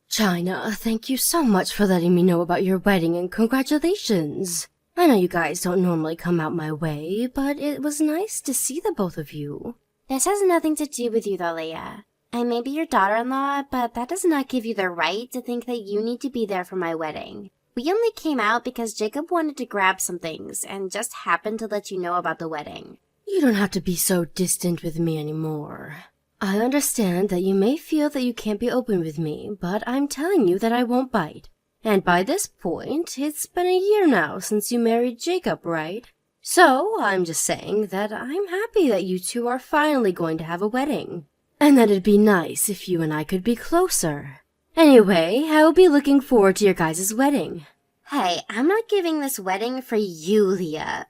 China, thank you so much for letting me know about your wedding and congratulations. I know you guys don't normally come out my way, but it was nice to see the both of you. This has nothing to do with you though, Leia. I may be your daughter-in-law, but that does not give you the right to think that you need to be there for my wedding. We only came out because Jacob wanted to grab some things and just happened to let you know about the wedding. You don't have to be so distant with me anymore. I understand that you may feel that you can't be open with me, but I'm telling you that I won't bite. And by this point, it's been a year now since you married Jacob, right? So, I'm just saying that I'm happy that you two are finally going to have a wedding. And that it'd be nice if you and I could be closer. Anyway, I'll be looking forward to your guys' wedding. Hey, I'm not giving this wedding for you, Leah.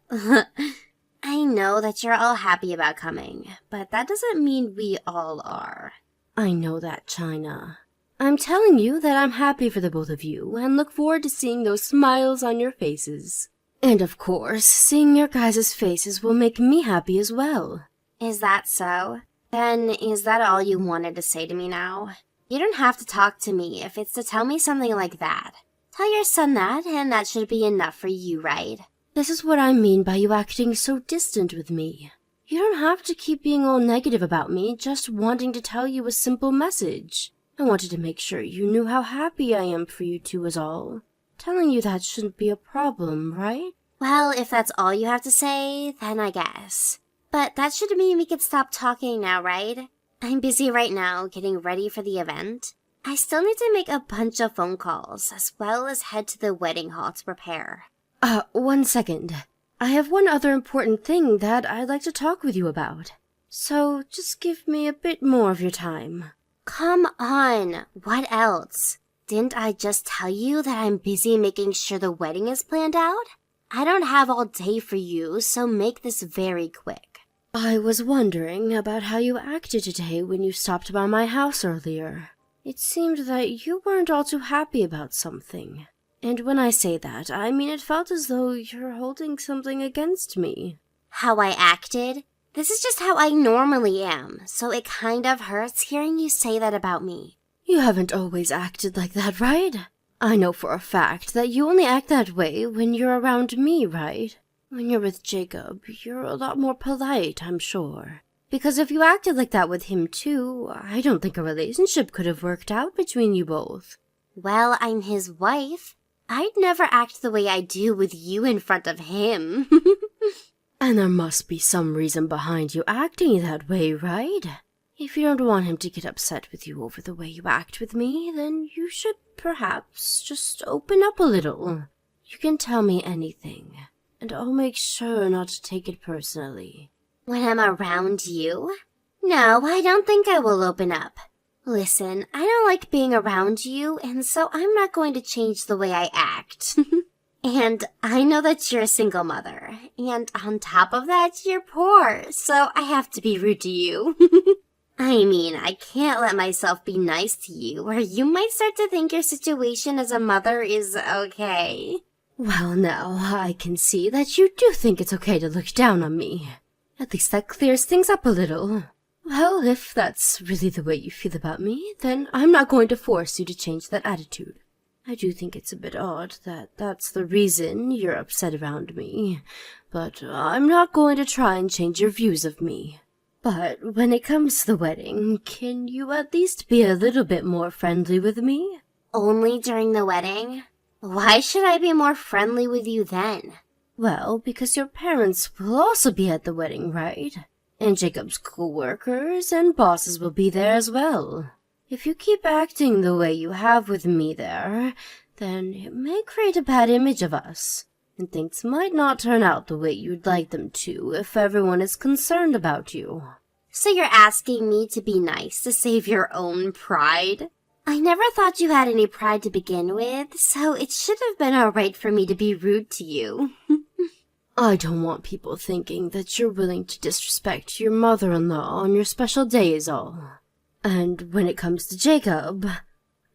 I know that you're all happy about coming, but that doesn't mean we all are. I know that, China. I'm telling you that I'm happy for the both of you and look forward to seeing those smiles on your faces. And of course, seeing your guys' faces will make me happy as well. Is that so? Then is that all you wanted to say to me now? You don't have to talk to me if it's to tell me something like that. Tell your son that, and that should be enough for you, right? This is what I mean by you acting so distant with me. You don't have to keep being all negative about me, just wanting to tell you a simple message. I wanted to make sure you knew how happy I am for you two is all. Telling you that shouldn't be a problem, right? Well, if that's all you have to say, then I guess. But that should mean we could stop talking now, right? I'm busy right now getting ready for the event. I still need to make a bunch of phone calls, as well as head to the wedding hall to prepare. 1 second. I have one other important thing that I'd like to talk with you about. So, just give me a bit more of your time. Come on, what else? Didn't I just tell you that I'm busy making sure the wedding is planned out? I don't have all day for you, so make this very quick. I was wondering about how you acted today when you stopped by my house earlier. It seemed that you weren't all too happy about something. And when I say that, I mean it felt as though you're holding something against me. How I acted? This is just how I normally am, so it kind of hurts hearing you say that about me. You haven't always acted like that, right? I know for a fact that you only act that way when you're around me, right? When you're with Jacob, you're a lot more polite, I'm sure. Because if you acted like that with him too, I don't think a relationship could have worked out between you both. Well, I'm his wife. I'd never act the way I do with you in front of him. And there must be some reason behind you acting that way, right? If you don't want him to get upset with you over the way you act with me, then you should perhaps just open up a little. You can tell me anything, and I'll make sure not to take it personally. When I'm around you? No, I don't think I will open up. Listen, I don't like being around you, and so I'm not going to change the way I act. And I know that you're a single mother, and on top of that, you're poor, so I have to be rude to you. I mean, I can't let myself be nice to you, or you might start to think your situation as a mother is okay. Well, now, I can see that you do think it's okay to look down on me. At least that clears things up a little. Well, if that's really the way you feel about me, then I'm not going to force you to change that attitude. I do think it's a bit odd that that's the reason you're upset around me, but I'm not going to try and change your views of me. But when it comes to the wedding, can you at least be a little bit more friendly with me? Only during the wedding? Why should I be more friendly with you then? Well, because your parents will also be at the wedding, right? And Jacob's co-workers and bosses will be there as well. If you keep acting the way you have with me there, then it may create a bad image of us, and things might not turn out the way you'd like them to if everyone is concerned about you. So you're asking me to be nice to save your own pride? I never thought you had any pride to begin with, so it should have been alright for me to be rude to you. I don't want people thinking that you're willing to disrespect your mother-in-law on your special day is all. And when it comes to Jacob,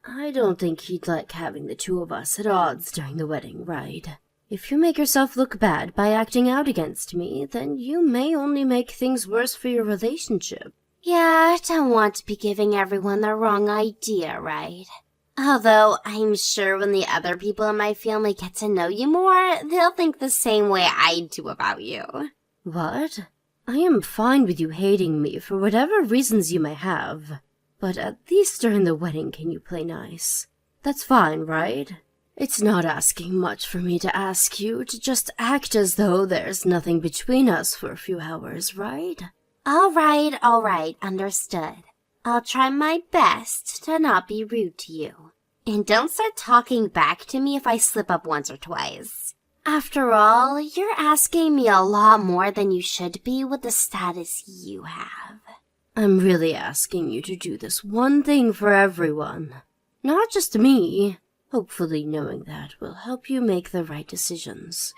I don't think he'd like having the two of us at odds during the wedding, right? If you make yourself look bad by acting out against me, then you may only make things worse for your relationship. Yeah, I don't want to be giving everyone the wrong idea, right? Although I'm sure when the other people in my family get to know you more, they'll think the same way I do about you. What? I am fine with you hating me for whatever reasons you may have. But at least during the wedding can you play nice? That's fine, right? It's not asking much for me to ask you to just act as though there's nothing between us for a few hours, right? All right, understood. I'll try my best to not be rude to you. And don't start talking back to me if I slip up once or twice. After all, you're asking me a lot more than you should be with the status you have. I'm really asking you to do this one thing for everyone. Not just me. Hopefully knowing that will help you make the right decisions.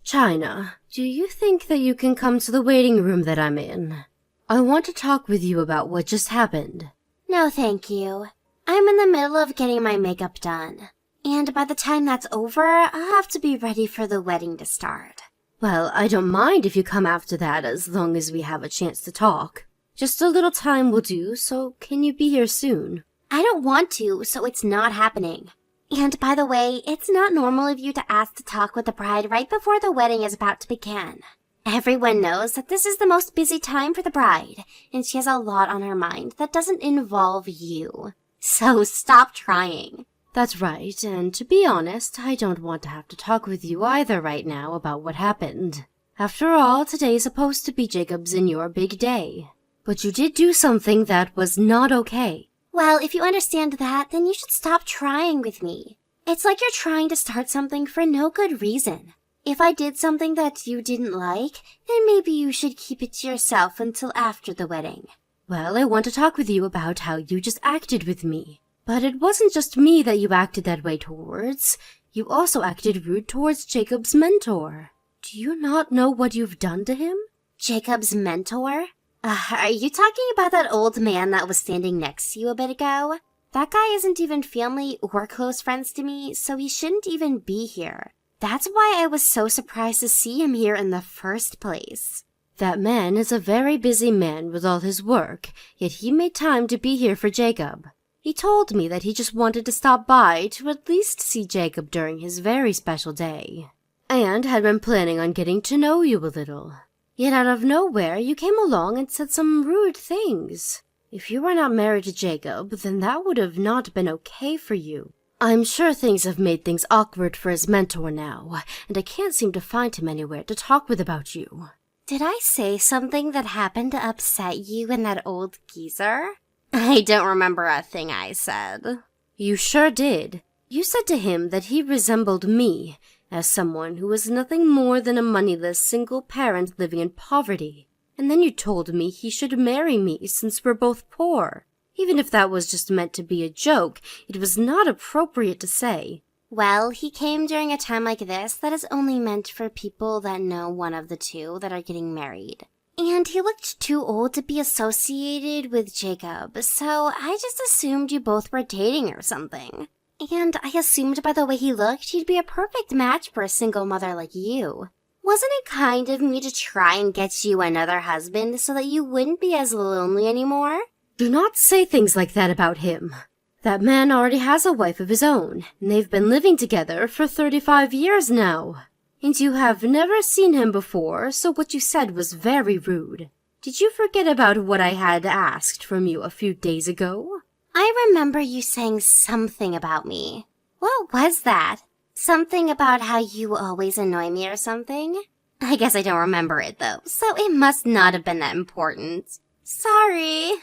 China, do you think that you can come to the waiting room that I'm in? I want to talk with you about what just happened. No, thank you. I'm in the middle of getting my makeup done. And by the time that's over, I'll have to be ready for the wedding to start. Well, I don't mind if you come after that as long as we have a chance to talk. Just a little time will do, so can you be here soon? I don't want to, so it's not happening. And by the way, it's not normal of you to ask to talk with the bride right before the wedding is about to begin. Everyone knows that this is the most busy time for the bride, and she has a lot on her mind that doesn't involve you. So stop trying. That's right, and to be honest, I don't want to have to talk with you either right now about what happened. After all, today's supposed to be Jacob's and your big day. But you did do something that was not okay. Well, if you understand that, then you should stop trying with me. It's like you're trying to start something for no good reason. If I did something that you didn't like, then maybe you should keep it to yourself until after the wedding. Well, I want to talk with you about how you just acted with me. But it wasn't just me that you acted that way towards. You also acted rude towards Jacob's mentor. Do you not know what you've done to him? Jacob's mentor? Are you talking about that old man that was standing next to you a bit ago? That guy isn't even family or close friends to me, so he shouldn't even be here. That's why I was so surprised to see him here in the first place. That man is a very busy man with all his work, yet he made time to be here for Jacob. He told me that he just wanted to stop by to at least see Jacob during his very special day, and had been planning on getting to know you a little. Yet out of nowhere you came along and said some rude things. If you were not married to Jacob, then that would have not been okay for you. I'm sure things have made things awkward for his mentor now, and I can't seem to find him anywhere to talk with about you. Did I say something that happened to upset you and that old geezer? I don't remember a thing I said. You sure did. You said to him that he resembled me, as someone who was nothing more than a moneyless single parent living in poverty. And then you told me he should marry me since we're both poor. Even if that was just meant to be a joke, it was not appropriate to say. Well, he came during a time like this that is only meant for people that know one of the two that are getting married. And he looked too old to be associated with Jacob, so I just assumed you both were dating or something. And I assumed by the way he looked, he'd be a perfect match for a single mother like you. Wasn't it kind of me to try and get you another husband so that you wouldn't be as lonely anymore? Do not say things like that about him. That man already has a wife of his own, and they've been living together for 35 years now. And you have never seen him before, so what you said was very rude. Did you forget about what I had asked from you a few days ago? I remember you saying something about me. What was that? Something about how you always annoy me or something? I guess I don't remember it though, so it must not have been that important. Sorry.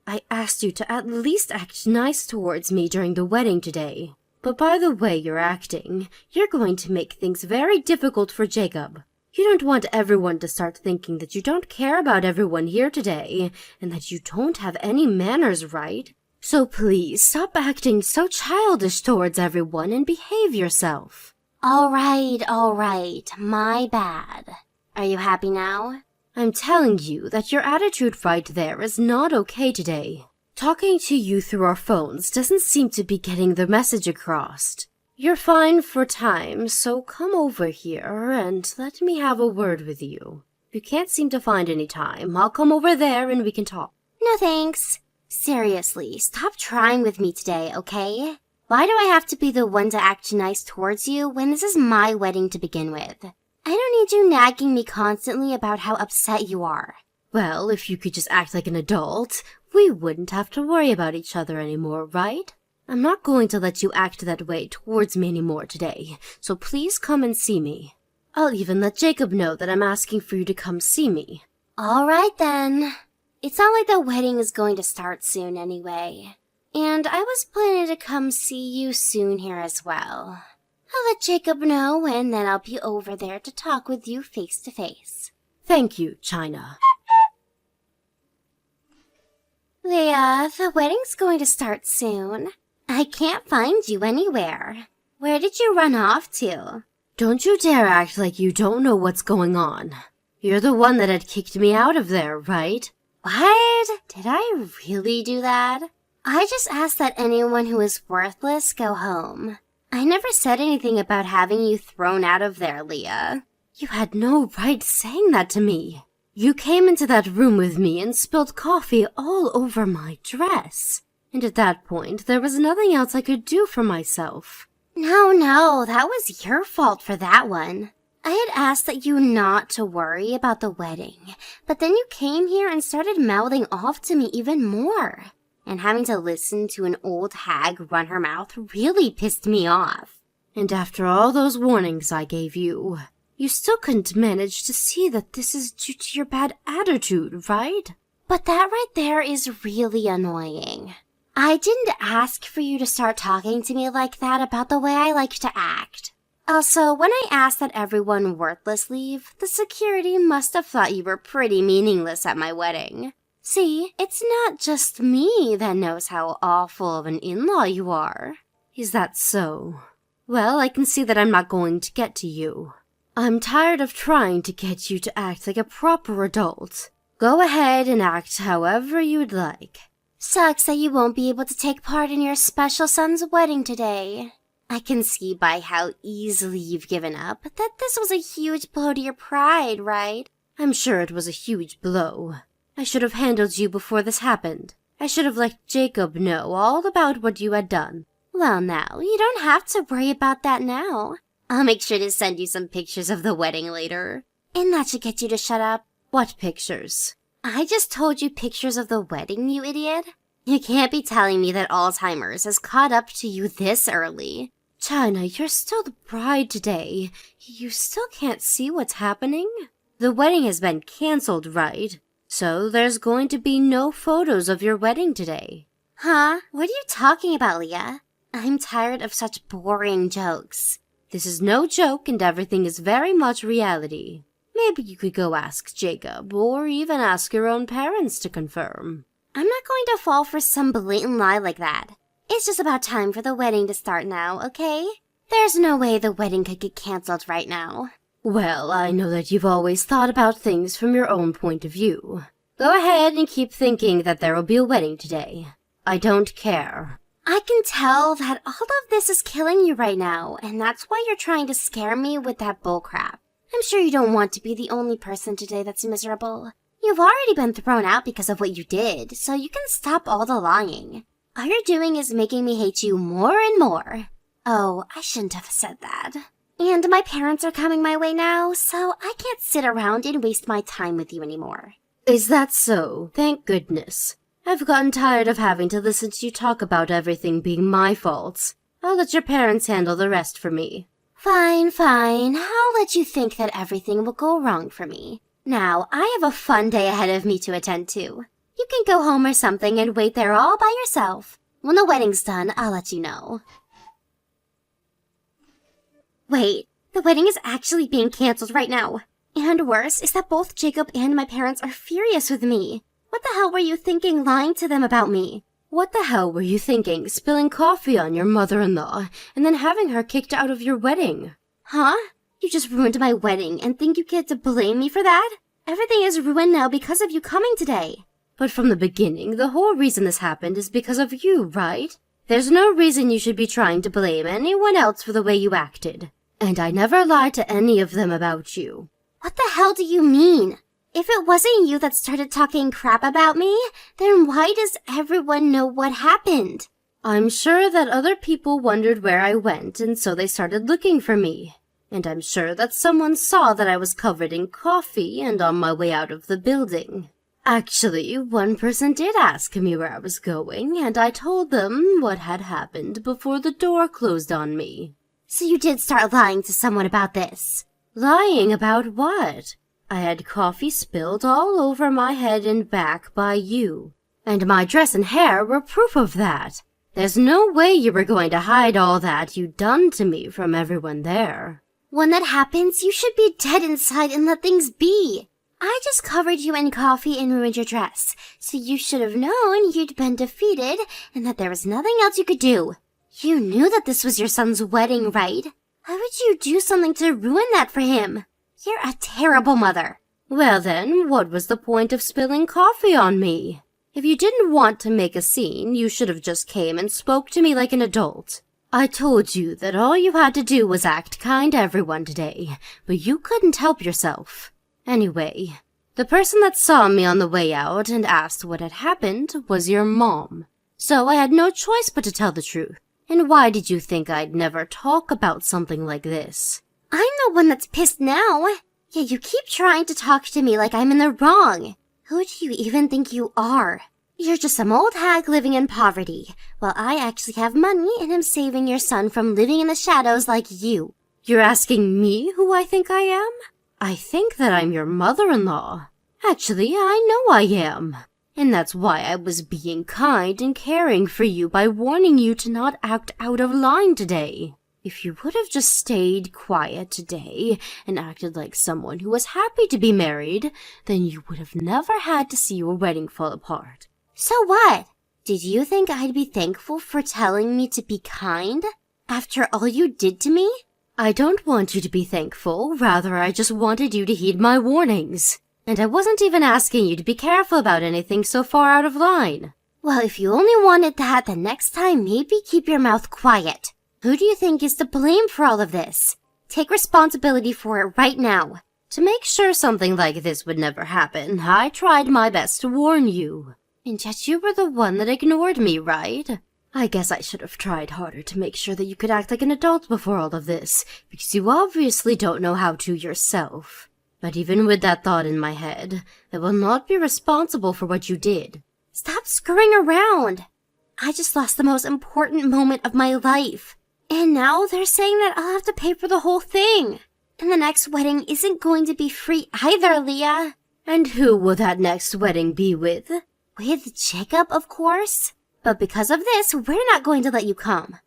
I asked you to at least act nice towards me during the wedding today. But by the way you're acting, you're going to make things very difficult for Jacob. You don't want everyone to start thinking that you don't care about everyone here today, and that you don't have any manners, right? So please, stop acting so childish towards everyone and behave yourself. All right, my bad. Are you happy now? I'm telling you that your attitude right there is not okay today. Talking to you through our phones doesn't seem to be getting the message across. You're fine for time, so come over here and let me have a word with you. If you can't seem to find any time, I'll come over there and we can talk. No thanks. Seriously, stop trying with me today, okay? Why do I have to be the one to act nice towards you when this is my wedding to begin with? I don't need you nagging me constantly about how upset you are. Well, if you could just act like an adult, we wouldn't have to worry about each other anymore, right? I'm not going to let you act that way towards me anymore today, so please come and see me. I'll even let Jacob know that I'm asking for you to come see me. All right then. It's not like the wedding is going to start soon anyway. And I was planning to come see you soon here as well. I'll let Jacob know, and then I'll be over there to talk with you face to face. Thank you, China. Leah, the wedding's going to start soon. I can't find you anywhere. Where did you run off to? Don't you dare act like you don't know what's going on. You're the one that had kicked me out of there, right? What? Did I really do that? I just asked that anyone who is worthless go home. I never said anything about having you thrown out of there, Leah. You had no right saying that to me. You came into that room with me and spilled coffee all over my dress. And at that point, there was nothing else I could do for myself. No, that was your fault for that one. I had asked that you not to worry about the wedding, but then you came here and started mouthing off to me even more. And having to listen to an old hag run her mouth really pissed me off. And after all those warnings I gave you, you still couldn't manage to see that this is due to your bad attitude, right? But that right there is really annoying. I didn't ask for you to start talking to me like that about the way I like to act. Also, when I asked that everyone worthless leave, the security must have thought you were pretty meaningless at my wedding. See, it's not just me that knows how awful of an in-law you are. Is that so? Well, I can see that I'm not going to get to you. I'm tired of trying to get you to act like a proper adult. Go ahead and act however you'd like. Sucks that you won't be able to take part in your special son's wedding today. I can see by how easily you've given up that this was a huge blow to your pride, right? I'm sure it was a huge blow. I should have handled you before this happened. I should have let Jacob know all about what you had done. Well, now, you don't have to worry about that now. I'll make sure to send you some pictures of the wedding later. And that should get you to shut up. What pictures? I just told you pictures of the wedding, you idiot. You can't be telling me that Alzheimer's has caught up to you this early. China, you're still the bride today. You still can't see what's happening? The wedding has been canceled, right? So there's going to be no photos of your wedding today. Huh? What are you talking about, Leah? I'm tired of such boring jokes. This is no joke and everything is very much reality. Maybe you could go ask Jacob, or even ask your own parents to confirm. I'm not going to fall for some blatant lie like that. It's just about time for the wedding to start now, okay? There's no way the wedding could get canceled right now. Well, I know that you've always thought about things from your own point of view. Go ahead and keep thinking that there will be a wedding today. I don't care. I can tell that all of this is killing you right now, and that's why you're trying to scare me with that bullcrap. I'm sure you don't want to be the only person today that's miserable. You've already been thrown out because of what you did, so you can stop all the lying. All you're doing is making me hate you more and more. Oh, I shouldn't have said that. And my parents are coming my way now, so I can't sit around and waste my time with you anymore. Is that so? Thank goodness. I've gotten tired of having to listen to you talk about everything being my fault. I'll let your parents handle the rest for me. Fine. I'll let you think that everything will go wrong for me. Now, I have a fun day ahead of me to attend to. You can go home or something and wait there all by yourself. When the wedding's done, I'll let you know. Wait, the wedding is actually being canceled right now. And worse is that both Jacob and my parents are furious with me. What the hell were you thinking lying to them about me? What the hell were you thinking spilling coffee on your mother-in-law and then having her kicked out of your wedding? Huh? You just ruined my wedding and think you get to blame me for that? Everything is ruined now because of you coming today. But from the beginning, the whole reason this happened is because of you, right? There's no reason you should be trying to blame anyone else for the way you acted. And I never lied to any of them about you. What the hell do you mean? If it wasn't you that started talking crap about me, then why does everyone know what happened? I'm sure that other people wondered where I went, and so they started looking for me. And I'm sure that someone saw that I was covered in coffee and on my way out of the building. Actually, one person did ask me where I was going, and I told them what had happened before the door closed on me. So you did start lying to someone about this? Lying about what? I had coffee spilled all over my head and back by you, and my dress and hair were proof of that. There's no way you were going to hide all that you'd done to me from everyone there. When that happens, you should be dead inside and let things be. I just covered you in coffee and ruined your dress, so you should have known you'd been defeated and that there was nothing else you could do. You knew that this was your son's wedding, right? Why would you do something to ruin that for him? You're a terrible mother. Well then, what was the point of spilling coffee on me? If you didn't want to make a scene, you should have just came and spoke to me like an adult. I told you that all you had to do was act kind to everyone today, but you couldn't help yourself. Anyway, the person that saw me on the way out and asked what had happened was your mom. So I had no choice but to tell the truth. And why did you think I'd never talk about something like this? I'm the one that's pissed now. Yet you keep trying to talk to me like I'm in the wrong. Who do you even think you are? You're just some old hag living in poverty, while I actually have money and am saving your son from living in the shadows like you. You're asking me who I think I am? I think that I'm your mother-in-law. Actually, I know I am. And that's why I was being kind and caring for you by warning you to not act out of line today. If you would have just stayed quiet today and acted like someone who was happy to be married, then you would have never had to see your wedding fall apart. So what? Did you think I'd be thankful for telling me to be kind? After all you did to me? I don't want you to be thankful, rather I just wanted you to heed my warnings. And I wasn't even asking you to be careful about anything so far out of line. Well, if you only wanted that, then next time maybe keep your mouth quiet. Who do you think is to blame for all of this? Take responsibility for it right now. To make sure something like this would never happen, I tried my best to warn you. And yet you were the one that ignored me, right? I guess I should have tried harder to make sure that you could act like an adult before all of this, because you obviously don't know how to yourself. But even with that thought in my head, I will not be responsible for what you did. Stop screwing around. I just lost the most important moment of my life. And now they're saying that I'll have to pay for the whole thing. And the next wedding isn't going to be free either, Leah. And who will that next wedding be with? With Jacob, of course. But because of this, we're not going to let you come.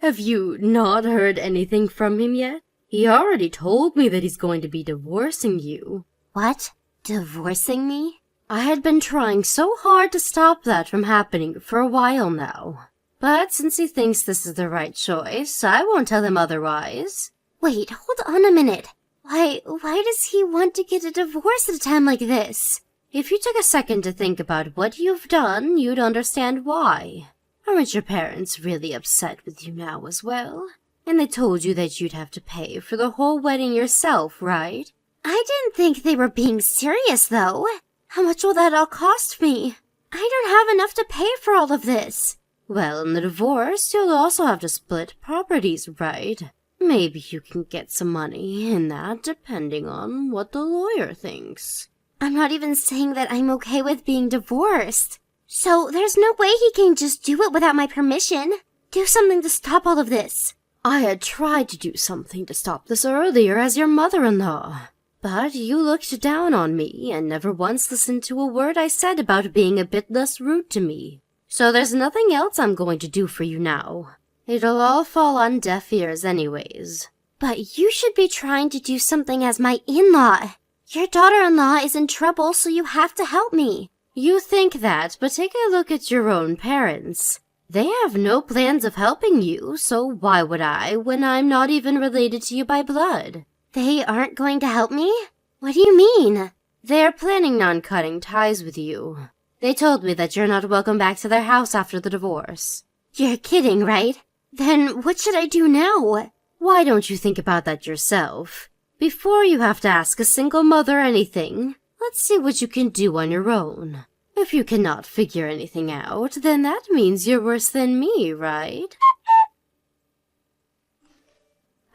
Have you not heard anything from him yet? He already told me that he's going to be divorcing you. What? Divorcing me? I had been trying so hard to stop that from happening for a while now. But since he thinks this is the right choice, I won't tell him otherwise. Wait, hold on a minute. Why does he want to get a divorce at a time like this? If you took a second to think about what you've done, you'd understand why. Aren't your parents really upset with you now as well? And they told you that you'd have to pay for the whole wedding yourself, right? I didn't think they were being serious, though. How much will that all cost me? I don't have enough to pay for all of this. Well, in the divorce, you'll also have to split properties, right? Maybe you can get some money in that, depending on what the lawyer thinks. I'm not even saying that I'm okay with being divorced. So there's no way he can just do it without my permission. Do something to stop all of this. I had tried to do something to stop this earlier as your mother-in-law. But you looked down on me and never once listened to a word I said about being a bit less rude to me. So there's nothing else I'm going to do for you now. It'll all fall on deaf ears anyways. But you should be trying to do something as my in-law. Your daughter-in-law is in trouble, so you have to help me. You think that, but take a look at your own parents. They have no plans of helping you, so why would I when I'm not even related to you by blood? They aren't going to help me? What do you mean? They're planning on cutting ties with you. They told me that you're not welcome back to their house after the divorce. You're kidding, right? Then what should I do now? Why don't you think about that yourself? Before you have to ask a single mother anything, let's see what you can do on your own. If you cannot figure anything out, then that means you're worse than me, right?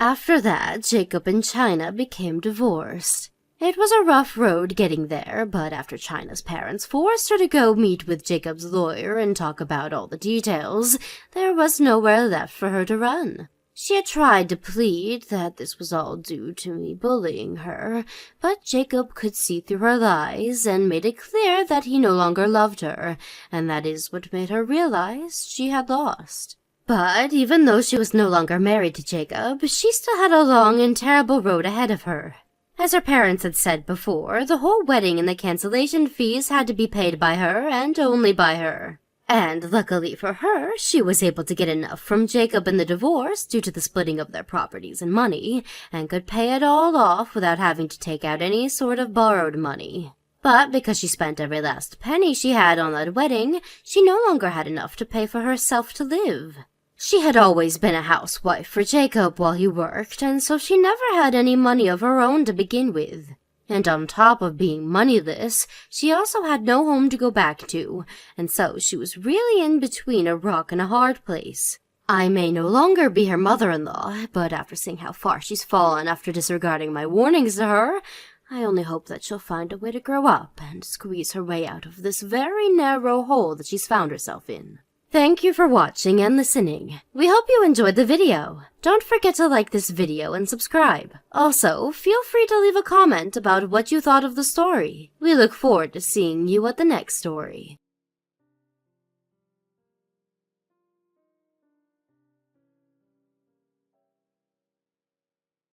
After that, Jacob and China became divorced. It was a rough road getting there, but after China's parents forced her to go meet with Jacob's lawyer and talk about all the details, there was nowhere left for her to run. She had tried to plead that this was all due to me bullying her, but Jacob could see through her lies and made it clear that he no longer loved her, and that is what made her realize she had lost. But even though she was no longer married to Jacob, she still had a long and terrible road ahead of her. As her parents had said before, the whole wedding and the cancellation fees had to be paid by her and only by her. And luckily for her, she was able to get enough from Jacob in the divorce due to the splitting of their properties and money, and could pay it all off without having to take out any sort of borrowed money. But because she spent every last penny she had on that wedding, she no longer had enough to pay for herself to live. She had always been a housewife for Jacob while he worked, and so she never had any money of her own to begin with. And on top of being moneyless, she also had no home to go back to, and so she was really in between a rock and a hard place. I may no longer be her mother-in-law, but after seeing how far she's fallen after disregarding my warnings to her, I only hope that she'll find a way to grow up and squeeze her way out of this very narrow hole that she's found herself in. Thank you for watching and listening. We hope you enjoyed the video. Don't forget to like this video and subscribe. Also, feel free to leave a comment about what you thought of the story. We look forward to seeing you at the next story.